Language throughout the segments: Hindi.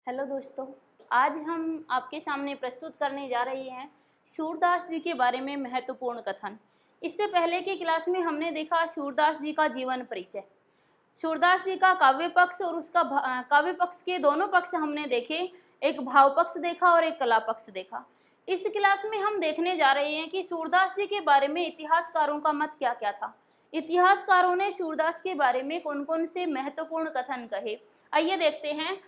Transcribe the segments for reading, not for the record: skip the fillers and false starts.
हेलो दोस्तों, आज हम आपके सामने प्रस्तुत करने जा रहे हैं सूरदास जी के बारे में महत्वपूर्ण कथन। इससे पहले की क्लास में हमने देखा सूरदास जी का जीवन परिचय, सूरदास जी का काव्य पक्ष और उसका काव्य पक्ष के दोनों पक्ष हमने देखे, एक भाव पक्ष देखा और एक कला पक्ष देखा। इस क्लास में हम देखने जा रहे हैं कि सूरदास जी के बारे में इतिहासकारों का मत क्या क्या था। इतिहासकारों ने सूरदास के बारे में कौन कौन से महत्वपूर्ण कथन कहे, आइए देखते हैं।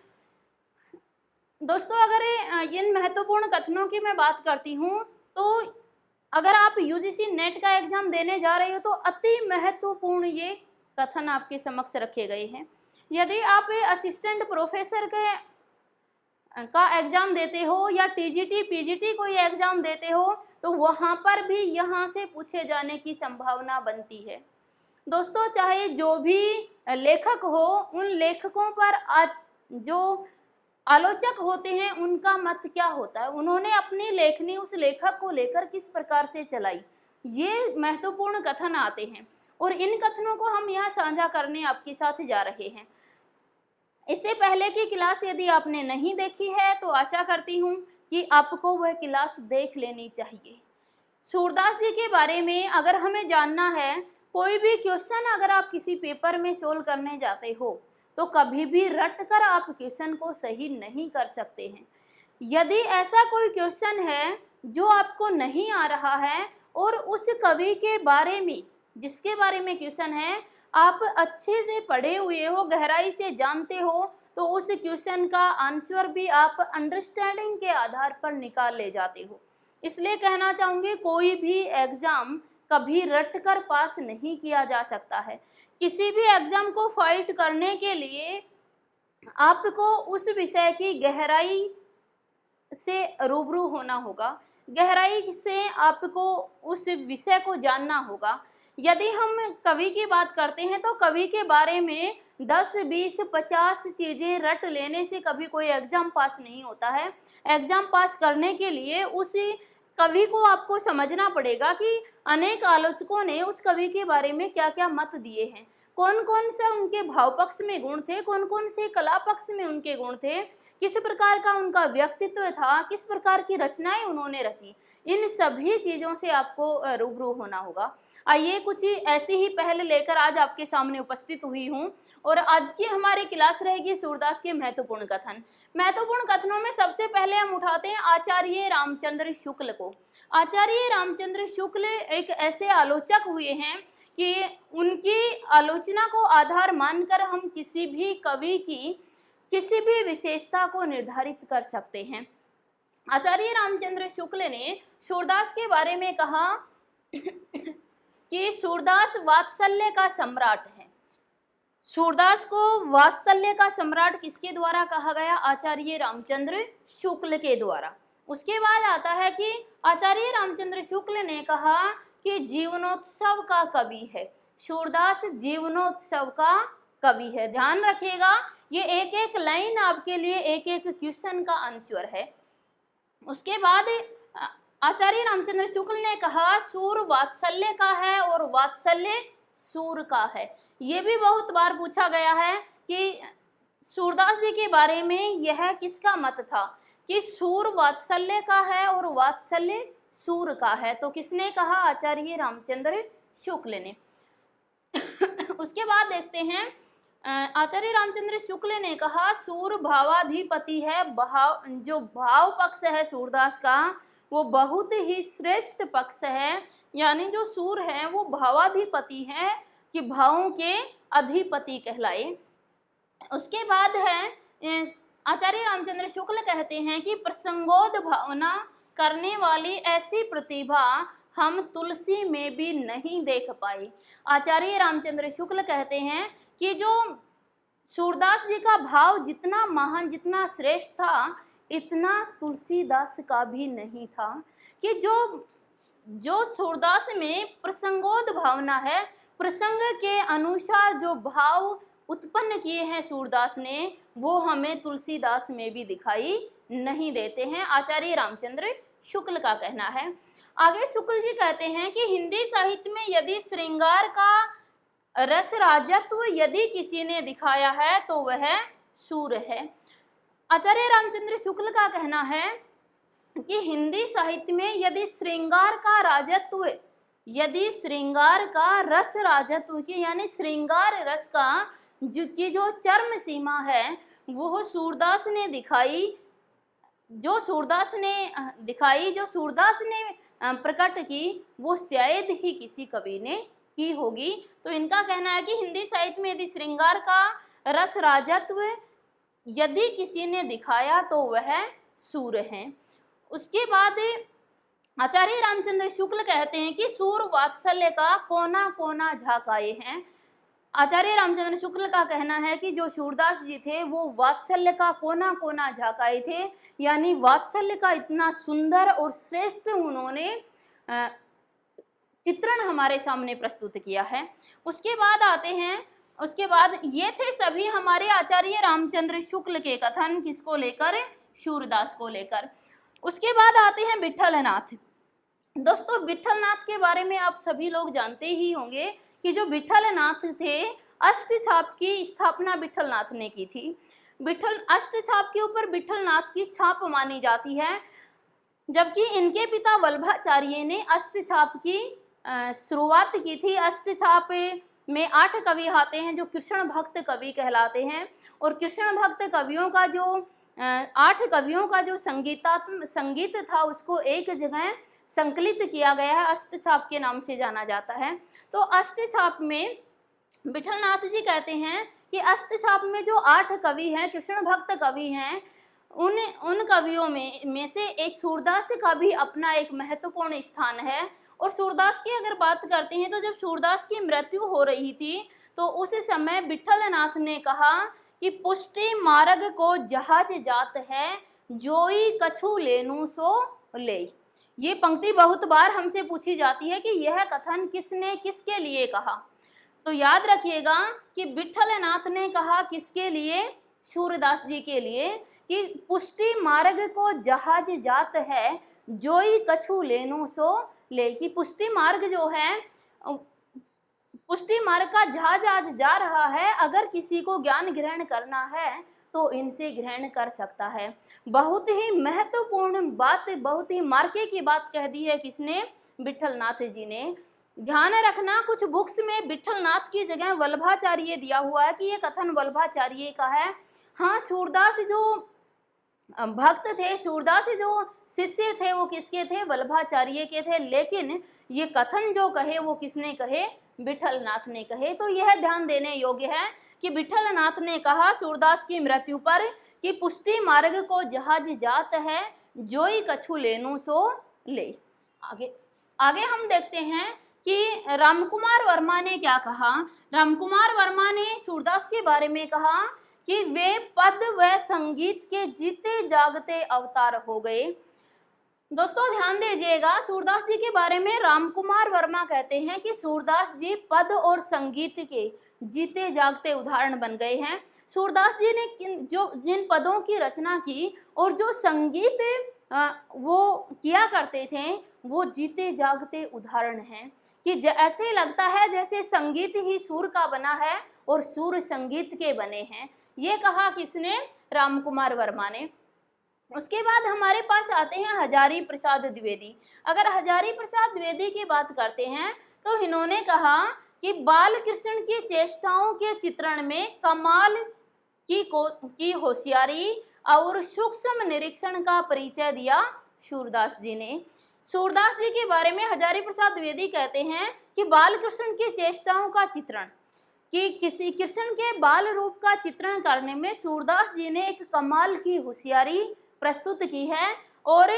दोस्तों, अगर इन महत्वपूर्ण कथनों की मैं बात करती हूँ तो अगर आप यूजीसी नेट का एग्जाम देने जा रहे हो तो अति महत्वपूर्ण ये कथन आपके समक्ष रखे गए हैं। यदि आप असिस्टेंट प्रोफेसर का एग्जाम देते हो या टीजीटी पीजीटी कोई एग्जाम देते हो तो वहाँ पर भी यहाँ से पूछे जाने की संभावना बनती है। दोस्तों, चाहे जो भी लेखक हो, उन लेखकों पर जो आलोचक होते हैं उनका मत क्या होता है, उन्होंने अपनी लेखनी उस लेखक को लेकर किस प्रकार से चलाई, ये महत्वपूर्ण कथन आते हैं और इन कथनों को हम यहाँ साझा करने आपके साथ जा रहे हैं। इससे पहले की क्लास यदि आपने नहीं देखी है तो आशा करती हूँ कि आपको वह क्लास देख लेनी चाहिए। सूरदास जी के बारे में अगर हमें जानना है, कोई भी क्वेश्चन अगर आप किसी पेपर में सोल्व करने जाते हो तो कभी भी रट कर आप क्वेश्चन को सही नहीं कर सकते हैं। यदि ऐसा कोई क्वेश्चन है जो आपको नहीं आ रहा है और उस कवि के बारे में, जिसके बारे में क्वेश्चन है, आप अच्छे से पढ़े हुए हो, गहराई से जानते हो, तो उस क्वेश्चन का आंसर भी आप अंडरस्टैंडिंग के आधार पर निकाल ले जाते हो। इसलिए कहना चाहूँगी, कोई भी एग्ज़ाम कभी रट कर पास नहीं किया जा सकता है। किसी भी एग्जाम को फाइट करने के लिए आपको उस विषय की गहराई से रूबरू होना होगा, गहराई से आपको उस विषय को जानना होगा। यदि हम कवि की बात करते हैं तो कवि के बारे में 10, 20, 50 चीज़ें रट लेने से कभी कोई एग्ज़ाम पास नहीं होता है। एग्ज़ाम पास करने के लिए उसी कवि को आपको समझना पड़ेगा कि अनेक आलोचकों ने उस कवि के बारे में क्या क्या मत दिए हैं, कौन कौन से उनके भाव पक्ष में गुण थे, कौन कौन से कला पक्ष में उनके गुण थे, किस प्रकार का उनका व्यक्तित्व था, किस प्रकार की रचनाएं उन्होंने रची। इन सभी चीज़ों से आपको रूबरू होना होगा। आइए, कुछ ऐसी ही पहल लेकर आज आपके सामने उपस्थित हुई हूँ और आज की हमारी क्लास रहेगी सूरदास के महत्वपूर्ण कथन। महत्वपूर्ण कथनों में सबसे पहले हम उठाते हैं आचार्य रामचंद्र शुक्ल को। आचार्य रामचंद्र शुक्ल एक ऐसे आलोचक हुए हैं कि उनकी आलोचना को आधार मानकर हम किसी भी कवि की किसी भी विशेषता को निर्धारित कर सकते हैं। आचार्य रामचंद्र शुक्ल ने सूरदास के बारे में कहा कि सूरदास वात्सल्य का सम्राट है। सूरदास को वात्सल्य का सम्राट किसके द्वारा कहा गया? आचार्य रामचंद्र शुक्ल के द्वारा। उसके बाद आता है कि आचार्य रामचंद्र शुक्ल ने कहा कि जीवनोत्सव का कवि है। सूरदास जीवनोत्सव का कवि है। ध्यान रखिएगा, ये एक एक लाइन आपके लिए एक एक क्वेश्चन का आंसर है। उसके बाद आचार्य रामचंद्र शुक्ल ने कहा सूर वात्सल्य का है और वात्सल्य सूर का है। ये भी बहुत बार पूछा गया है कि सूरदास जी के बारे में यह किसका मत था कि सूर वात्सल्य का है और वात्सल्य सूर का है। तो किसने कहा? आचार्य रामचंद्र शुक्ल ने। उसके बाद देखते हैं, आचार्य रामचंद्र शुक्ल ने कहा सूर भावाधिपति है। जो भाव पक्ष है सूरदास का वो बहुत ही श्रेष्ठ पक्ष है, यानी जो सूर है वो भावाधिपति है कि भावों के अधिपति कहलाए। उसके बाद है आचार्य रामचंद्र शुक्ल कहते हैं कि प्रसंगोद भावना करने वाली ऐसी प्रतिभा हम तुलसी में भी नहीं देख पाए। आचार्य रामचंद्र शुक्ल कहते हैं कि जो सूरदास जी का भाव जितना महान, जितना श्रेष्ठ था, इतना तुलसीदास का भी नहीं था। कि जो सूरदास में प्रसंगोद भावना है, प्रसंग के अनुसार जो भाव उत्पन्न किए हैं सूरदास ने, वो हमें तुलसीदास में भी दिखाई नहीं देते हैं। आचार्य रामचंद्र शुक्ल का कहना है। आगे शुक्ल जी कहते हैं कि हिंदी साहित्य में यदि श्रृंगार का रस राजत्व यदि किसी ने दिखाया है तो वह सूर है। आचार्य रामचंद्र शुक्ल का कहना है कि हिंदी साहित्य में यदि श्रृंगार का राजत्व, यदि श्रृंगार का रस राजत्व की, यानी श्रृंगार रस का जो चरम सीमा है वो सूरदास ने दिखाई, जो सूरदास ने प्रकट की, वो शायद ही किसी कवि ने की होगी। तो इनका कहना है कि हिंदी साहित्य में यदि श्रृंगार का रस राजत्व यदि किसी ने दिखाया तो वह सूर हैं। उसके बाद आचार्य रामचंद्र शुक्ल कहते हैं कि सूर वात्सल्य का कोना कोना झांकाए हैं। आचार्य रामचंद्र शुक्ल का कहना है कि जो सूरदास जी थे वो वात्सल्य का कोना कोना झांकाए थे, यानी वात्सल्य का इतना सुंदर और श्रेष्ठ उन्होंने चित्रण हमारे सामने प्रस्तुत किया है। उसके बाद आते हैं, उसके बाद ये थे सभी हमारे आचार्य रामचंद्र शुक्ल के कथन, किसको लेकर, सूरदास को लेकर। उसके बाद आते हैं विट्ठलनाथ। दोस्तों विट्ठलनाथ के बारे में आप सभी लोग जानते ही होंगे कि जो विट्ठलनाथ थे, अष्टछाप की स्थापना विट्ठलनाथ ने की थी। अष्टछाप के ऊपर विट्ठलनाथ की छाप मानी जाती है, जबकि इनके पिता वल्लभाचार्य ने अष्टछाप की शुरुआत की थी। अष्टछाप में 8 कवि आते हैं जो कृष्ण भक्त कवि कहलाते हैं, और कृष्ण भक्त कवियों का जो 8 कवियों का जो संगीत था उसको एक जगह संकलित किया गया है, अष्टछाप के नाम से जाना जाता है। तो अष्टछाप में विट्ठलनाथ जी कहते हैं कि अष्टछाप में जो 8 कवि हैं, कृष्ण भक्त कवि हैं, उन कवियों में से एक सूरदास का भी अपना एक महत्वपूर्ण स्थान है। और सूरदास की अगर बात करते हैं तो जब सूरदास की मृत्यु हो रही थी तो उस समय विट्ठलनाथ ने कहा कि पुष्टि मार्ग को जहाज जात है, जोई कछु लेनु सो ले। ये पंक्ति बहुत बार हमसे पूछी जाती है कि यह कथन किसने किसके लिए कहा। तो याद रखिएगा कि विट्ठलनाथ ने कहा किसके लिए, सूरदास जी के लिए, कि पुष्टि मार्ग को जहाज जात है, जोई कछु लेनु सो ले। कि पुष्टि मार्ग जो है, पुष्टि मार्ग का जहाज आज जा रहा है, अगर किसी को ज्ञान ग्रहण करना है तो इनसे ग्रहण कर सकता है। बहुत ही महत्वपूर्ण बात, बहुत ही मार्के की बात कह दी है किसने, विट्ठलनाथ जी ने। ध्यान रखना कुछ बुक्स में विट्ठलनाथ की जगह वल्लभाचार्य दिया हुआ है कि ये कथन वल्लभाचार्य का है। हाँ, सूरदास जो भक्त थे, सूरदास जो शिष्य थे वो किसके थे, वल्लभाचार्य के थे, लेकिन ये कथन जो कहे वो किसने कहे, विट्ठलनाथ ने कहे। तो यह ध्यान देने योग्य है कि विट्ठलनाथ ने कहा सूरदास की मृत्यु पर कि पुष्टि मार्ग को जहाज जात है, जोई कछु लेनु सो ले। आगे हम देखते हैं कि रामकुमार वर्मा ने क्या कहा। रामकुमार वर्मा ने सूरदास के बारे में कहा कि वे पद व संगीत के जीते जागते अवतार हो गए। दोस्तों ध्यान दीजिएगा, सूरदास जी के बारे में रामकुमार वर्मा कहते हैं कि सूरदास जी पद और संगीत के जीते जागते उदाहरण बन गए हैं। सूरदास जी ने जिन पदों की रचना की और जो संगीत वो किया करते थे वो जीते जागते उदाहरण हैं, कि ऐसे लगता है जैसे संगीत ही सुर का बना है और सुर संगीत के बने हैं। ये कहा किसने, रामकुमार वर्मा ने। उसके बाद हमारे पास आते हैं हजारी प्रसाद द्विवेदी। अगर हजारी प्रसाद द्विवेदी की बात करते हैं तो इन्होंने कहा कि बाल कृष्ण की चेष्टाओं के चित्रण में कमाल की होशियारी और सूक्ष्म निरीक्षण का परिचय दिया सूरदास जी ने। सूरदास जी के बारे में हजारी प्रसाद द्विवेदी कहते हैं कि बाल कृष्ण की चेष्टाओं का चित्रण, कि किसी कृष्ण के बाल रूप का चित्रण करने में सूरदास जी ने एक कमाल की होशियारी प्रस्तुत की है और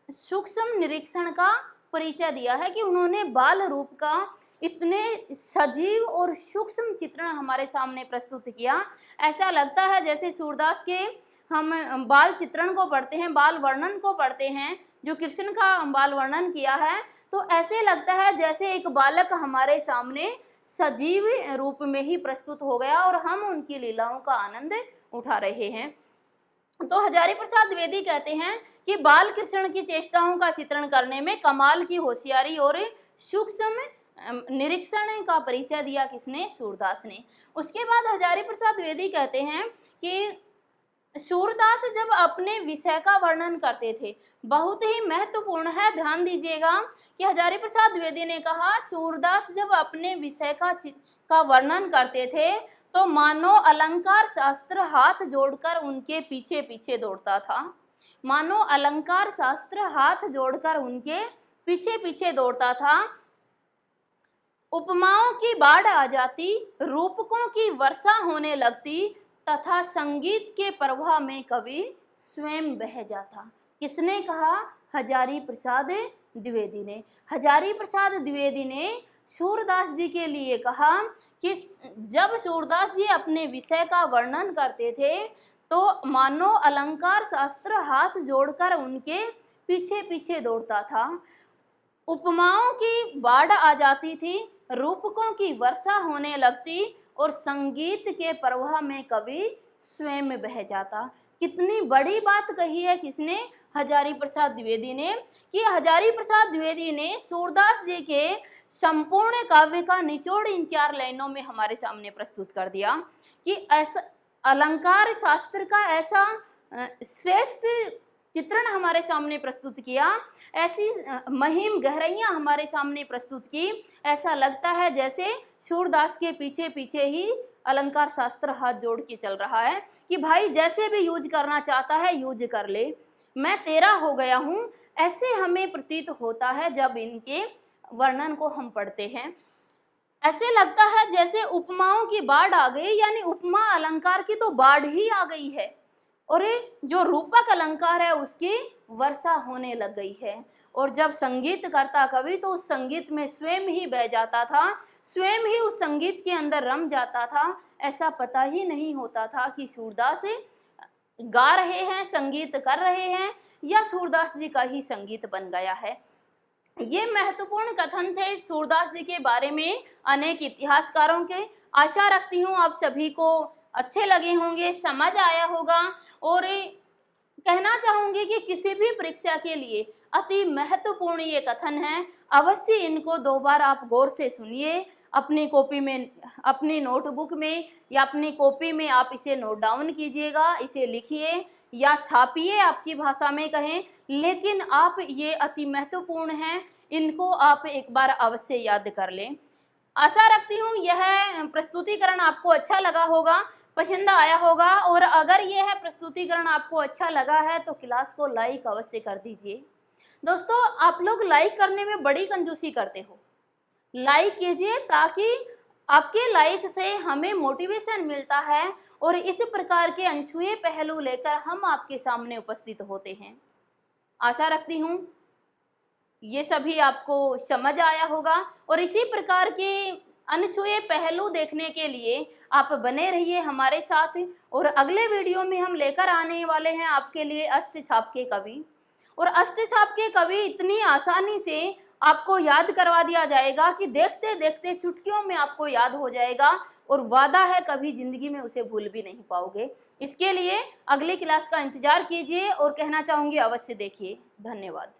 सूक्ष्म निरीक्षण का परिचय दिया है, कि उन्होंने बाल रूप का इतने सजीव और सूक्ष्म चित्रण हमारे सामने प्रस्तुत किया। ऐसा लगता है जैसे सूरदास के हम बाल चित्रण को पढ़ते हैं, बाल वर्णन को पढ़ते हैं, जो कृष्ण का बाल वर्णन किया है, तो ऐसे लगता है जैसे एक बालक हमारे सामने सजीव रूप में ही प्रस्तुत हो गया और हम उनकी लीलाओं का आनंद उठा रहे हैं। तो हजारी प्रसाद द्विवेदी कहते हैं कि बाल कृष्ण की चेष्टाओं का चित्रण करने में कमाल की होशियारी और सूक्ष्म निरीक्षण का परिचय दिया किसने, सूरदास ने। उसके बाद हजारी प्रसाद द्विवेदी कहते हैं कि सूरदास जब अपने विषय का वर्णन करते थे, बहुत ही महत्वपूर्ण है, ध्यान दीजिएगा कि हजारी प्रसाद द्विवेदी ने कहा सूरदास जब अपने विषय का वर्णन करते थे तो मानो अलंकार शास्त्र हाथ जोड़कर उनके पीछे पीछे दौड़ता था। मानो अलंकार शास्त्र हाथ जोड़कर उनके पीछे पीछे दौड़ता था। उपमाओं की बाढ़ आ जाती, रूपकों की वर्षा होने लगती तथा संगीत के प्रवाह में कवि स्वयं बह जाता। किसने कहा? हजारी प्रसाद द्विवेदी ने। हजारी प्रसाद द्विवेदी ने सूरदास जी के लिए कहा कि जब सूरदास जी अपने विषय का वर्णन करते थे तो मानो अलंकार शास्त्र हाथ जोड़कर उनके पीछे पीछे दौड़ता था। उपमाओं की बाढ़ आ जाती थी, रूपकों की वर्षा होने लगती और संगीत के प्रवाह में कवि स्वयं बह जाता। कितनी बड़ी बात कही है किसने? हजारी प्रसाद द्विवेदी ने, कि हजारी प्रसाद द्विवेदी ने सूरदास जी के संपूर्ण काव्य का निचोड़ इन 4 लाइनों में हमारे सामने प्रस्तुत कर दिया कि ऐसा अलंकार शास्त्र का ऐसा श्रेष्ठ चित्रण हमारे सामने प्रस्तुत किया, ऐसी महिम गहराइयां हमारे सामने प्रस्तुत की। ऐसा लगता है जैसे सूरदास के पीछे पीछे ही अलंकार शास्त्र हाथ जोड़ के चल रहा है कि भाई जैसे भी यूज करना चाहता है यूज कर ले, मैं तेरा हो गया हूँ। ऐसे हमें प्रतीत होता है जब इनके वर्णन को हम पढ़ते हैं। ऐसे लगता है जैसे उपमाओं की बाढ़ आ गई, यानी उपमा अलंकार की तो बाढ़ ही आ गई है और जो रूपक अलंकार है उसकी वर्षा होने लग गई है। और जब संगीत करता कवि तो उस संगीत में स्वयं ही बह जाता था, स्वयं ही उस संगीत के अंदर रम जाता था। ऐसा पता ही नहीं होता था कि सूरदास गा रहे हैं, संगीत कर रहे हैं या सूरदास जी का ही संगीत बन गया है। ये महत्वपूर्ण कथन थे सूरदास जी के बारे में अनेक इतिहासकारों के। आशा रखती हूँ आप सभी को अच्छे लगे होंगे, समझ आया होगा। और कहना चाहूंगी कि किसी भी परीक्षा के लिए अति महत्वपूर्ण ये कथन है, अवश्य इनको 2 बार आप गौर से सुनिए। अपनी कॉपी में, अपनी नोटबुक में या अपनी कॉपी में आप इसे नोट डाउन कीजिएगा, इसे लिखिए या छापिए, आपकी भाषा में कहें, लेकिन आप ये अति महत्वपूर्ण हैं, इनको आप एक बार अवश्य याद कर लें। आशा रखती हूँ यह प्रस्तुतिकरण आपको अच्छा लगा होगा, पसंद आया होगा। और अगर यह प्रस्तुतिकरण आपको अच्छा लगा है तो क्लास को लाइक अवश्य कर दीजिए। दोस्तों, आप लोग लाइक करने में बड़ी कंजूसी करते हो, लाइक कीजिए ताकि आपके लाइक से हमें मोटिवेशन मिलता है और इस प्रकार के अनछुए पहलू लेकर हम आपके सामने उपस्थित होते हैं। आशा रखती हूँ ये सभी आपको समझ आया होगा और इसी प्रकार के अनछुए पहलू देखने के लिए आप बने रहिए हमारे साथ। और अगले वीडियो में हम लेकर आने वाले हैं आपके लिए अष्टछाप के कवि। और अष्टछाप के कवि इतनी आसानी से आपको याद करवा दिया जाएगा कि देखते देखते चुटकियों में आपको याद हो जाएगा और वादा है कभी जिंदगी में उसे भूल भी नहीं पाओगे। इसके लिए अगली क्लास का इंतजार कीजिए और कहना चाहूँगी अवश्य देखिए। धन्यवाद।